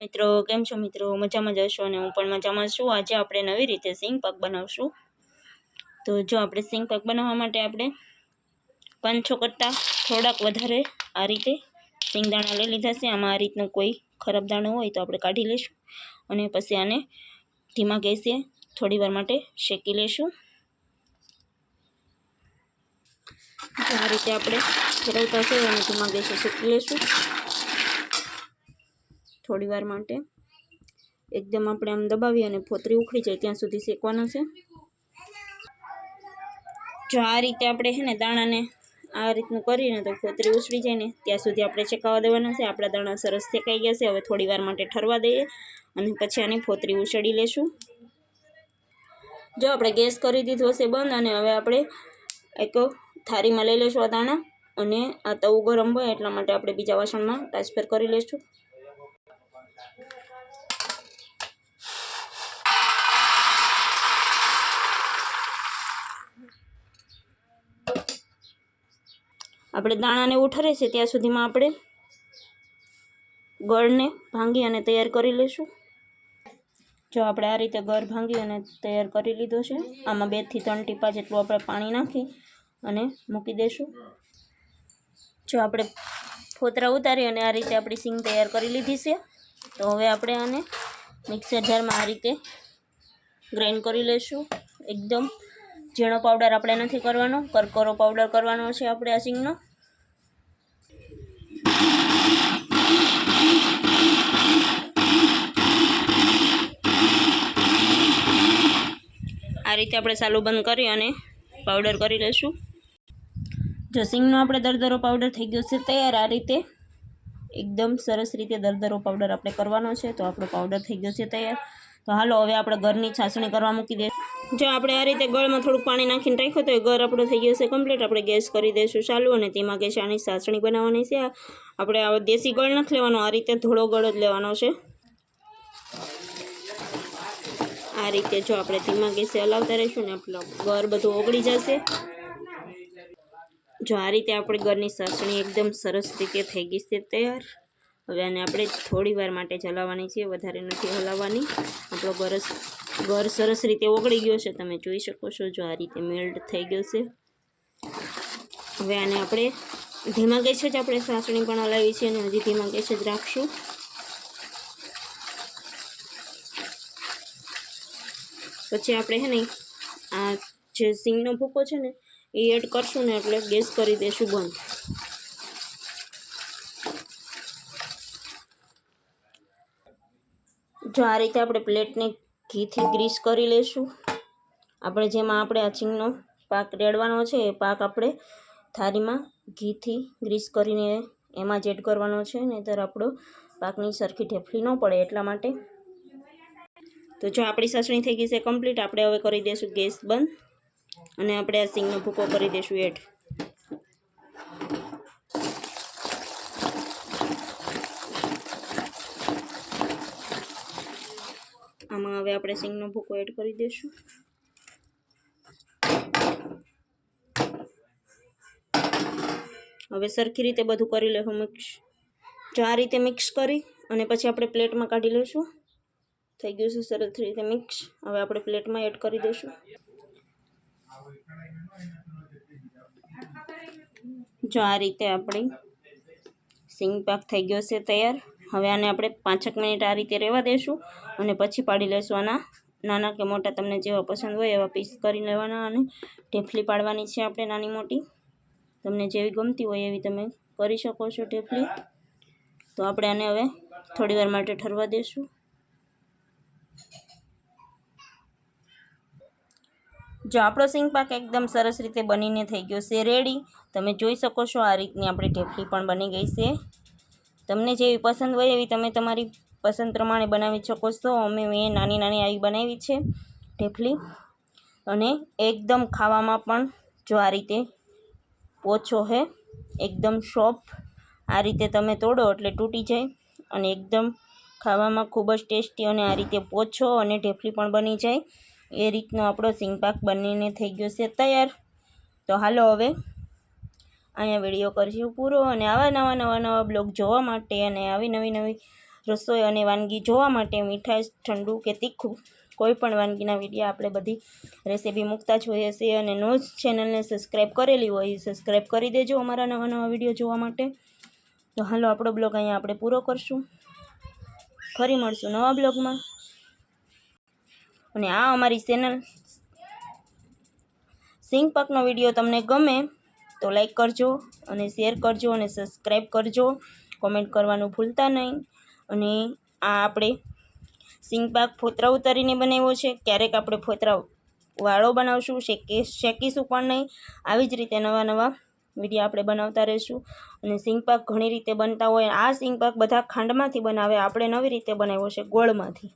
મિત્રો કેમ છો મિત્રો? મજામાં જ હશો અને હું પણ મજામાં છું। આજે આપણે નવી રીતે સિંગ પાક બનાવશું। તો જો આપણે સિંગ પાક બનાવવા માટે આપણે 5-6 કરતાં થોડાક વધારે આ રીતે સિંગદાણા લઈ લીધા છે। આમાં આ રીતનો કોઈ ખરાબ દાણો હોય તો આપણે કાઢી લઈશું અને પછી આને ધીમા ગેસે થોડી વાર માટે શેકી લઈશું। આ રીતે આપણે ફેરવતા છે અને ધીમા ગેસે શેકી લઈશું થોડી વાર માટે। एकदम આપણે આમ દબાવી અને ફોતરી ઉખડી જાય ત્યાં સુધી શેકવાનો છે। જો આ રીતે આપણે છે ને દાણાને આ રીતનું કરીને તો ફોતરી ઉછળી જાય ને ત્યાં સુધી આપણે શેકાવા દેવાના છે। આપણા દાણા સરસ શેકાઈ ગયા છે। હવે થોડી વાર માટે ઠરવા દઈએ અને પછી આની ફોતરી ઉછળી લેશું। જો આપણે ગેસ કરી દીધો છે બંધ અને હવે આપણે એક થાળીમાં લઈ લેશું આ દાણા અને આ તવું ગરમ હોય એટલા માટે આપણે બીજા વાસણમાં ટ્રાન્સફર કરી લઈશું। આપણે દાણાને ઉઠરે છે ત્યાં સુધીમાં આપણે ગળને ભાંગી અને તૈયાર કરી લઈશું। જો આપણે આ રીતે ગળ ભાંગી અને તૈયાર કરી લીધો છે। આમાં 2 થી 3 ટીપા જેટલું આપણે પાણી નાખી અને મૂકી દઈશું। જો આપણે ફોતરા ઉતારી અને આ રીતે આપણી સિંગ તૈયાર કરી લીધી છે। તો હવે આપણે આને મિક્સર જારમાં આ રીતે ગ્રાઇન્ડ કરી લઈશું। એકદમ ઝીણો પાવડર આપણે નથી કરવાનો, કરકરો પાવડર કરવાનો છે આપણે આ સિંગનો। આ રીતે આપણે ચાલુ બંધ કરી અને પાવડર કરી લઈશું। જો સિંગનો આપણે દરદરો પાવડર થઈ ગયો છે તૈયાર। આ રીતે એકદમ સરસ રીતે દરદરો પાવડર આપણે કરવાનો છે। તો આપણો પાવડર થઈ ગયો છે તૈયાર। તો હાલો હવે આપણે ગળની છાસણી કરવા મૂકી દઈશું। જો આપણે આ રીતે ગળમાં થોડુંક પાણી નાખીને રાખ્યું તો એ ગળ આપણો થઈ ગયો છે કમ્પ્લીટ। આપણે ગેસ કરી દઈશું ચાલુ અને તેમાં ગેસ આની છાસણી બનાવવાની છે। આપણે આ દેશી ગળ નથી લેવાનો, આ રીતે થોડો ગળ જ લેવાનો છે। આ રીતે જો આપણે ધીમા ગેસે હલાવતા રહીશું ને આપણો ગળ બધું ઓગળી જશે। જો આ રીતે આપણી ગળની ચાસણી એકદમ સરસ રીતે થઈ ગઈ છે તૈયાર। હવે આને આપણે થોડી વાર માટે જ હલાવવાની છે, વધારે નથી હલાવવાની। આપણો ગળ સરસ રીતે ઓગળી ગયો છે, તમે જોઈ શકો છો। જો આ રીતે મેલ્ટ થઈ ગયો છે। હવે આને આપણે ધીમા ગેસે જ આપણે ચાસણી પણ હલાવી છે અને હજી ધીમા ગેસે જ રાખશું। પછી આપણે છે ને આ જે સિંગનો ભૂકો છે ને એ એડ કરશું ને એટલે ગેસ કરી દઈશું બંધ। જો આ રીતે આપણે પ્લેટને ઘીથી ગ્રીસ કરી લઈશું। આપણે જેમાં આપણે આ સિંગનો પાક રેડવાનો છે એ પાક આપણે થાળીમાં ઘીથી ગ્રીસ કરીને એમાં જ એડ કરવાનો છે, નહીંતર આપણો પાકની સરખી ઢેફલી ન પડે એટલા માટે। તો જો આપણી ચાસણી થઈ ગઈ છે કમ્પ્લીટ। આપણે હવે કરી દઈશું ગેસ બંધ અને આપણે આ સિંગનો ભૂકો કરી દઈશું એડ। આમાં હવે આપણે સિંગનો ભૂકો એડ કરી દઈશું। હવે સરખી રીતે બધું કરી લેવું મિક્સ। જો આ રીતે મિક્સ કરી અને પછી આપણે પ્લેટમાં કાઢી લઈશું। થઈ ગયું છે સરસ રીતે મિક્સ। હવે આપણે પ્લેટમાં એડ કરી દઈશું। જો આ રીતે આપણી સિંગ પાક થઈ ગયો છે તૈયાર। હવે આને આપણે 5-6 મિનિટ આ રીતે રહેવા દઈશું અને પછી પાડી લઈશું। આના નાના કે મોટા તમને જેવા પસંદ હોય એવા પીસ કરી લેવાના અને ઢેફલી પાડવાની છે આપણે નાની મોટી। તમને જેવી ગમતી હોય એવી તમે કરી શકો છો ઢેફલી। તો આપણે આને હવે થોડી વાર માટે ઠરવા દઈશું। જો આપણો સિંગ પાક એકદમ સરસ રીતે બનીને થઈ ગયો છે રેડી। તમે જોઈ શકો છો આ રીતની આપણી ઢેફલી પણ બની ગઈ છે। તમને જેવી પસંદ હોય એવી તમે તમારી પસંદ પ્રમાણે બનાવી શકો છો। મેં નાની નાની આવી બનાવી છે ઢેફલી અને એકદમ ખાવામાં પણ જો આ રીતે પોચો છે, એકદમ સોફ્ટ। આ રીતે તમે તોડો એટલે તૂટી જાય અને એકદમ ખાવામાં ખૂબ જ ટેસ્ટી અને આ રીતે પોચો અને ઢેફલી પણ બની જાય। એ રીતનો આપણો સિંગ પાક બનીને થઈ ગયો છે તૈયાર। તો હાલો હવે અહીંયા વિડીયો કરશું પૂરો અને આવા નવા બ્લોગ જોવા માટે અને આવી નવી રસોઈ અને વાનગી જોવા માટે મીઠાઈ, ઠંડુ કે તીખું કોઈ પણ વાનગીના વિડીયો આપણે બધી રેસીપી મૂકતા જ હોઈએ છીએ. અને નો જ ચેનલને સબસ્ક્રાઈબ કરેલી હોય સબસ્ક્રાઈબ કરી દેજો અમારા નવા નવા વિડીયો જોવા માટે. તો હાલો આપણો બ્લોગ અહીંયા આપણે પૂરો કરશું. ફરી મળશું નવા બ્લોગમાં. અને આ અમારી ચેનલ સિંગ પાકનો વિડીયો તમને ગમે તો લાઈક કરજો અને શેર કરજો અને સબસ્ક્રાઈબ કરજો. કોમેન્ટ કરવાનું ભૂલતા નહીં. અને આ આપણે સિંગ પાક ફોતરા ઉતારીને બનાવ્યો છે. ક્યારેક આપણે ફોતરા વાળો બનાવશું, શેકીશું પણ નહીં. આવી જ રીતે નવા નવા વિડીયો આપણે બનાવતા રહીશું. અને સિંગ પાક ઘણી રીતે બનતા હોય. આ સિંગ પાક બધા ખાંડમાંથી બનાવે, આપણે નવી રીતે બનાવ્યો છે ગોળમાંથી.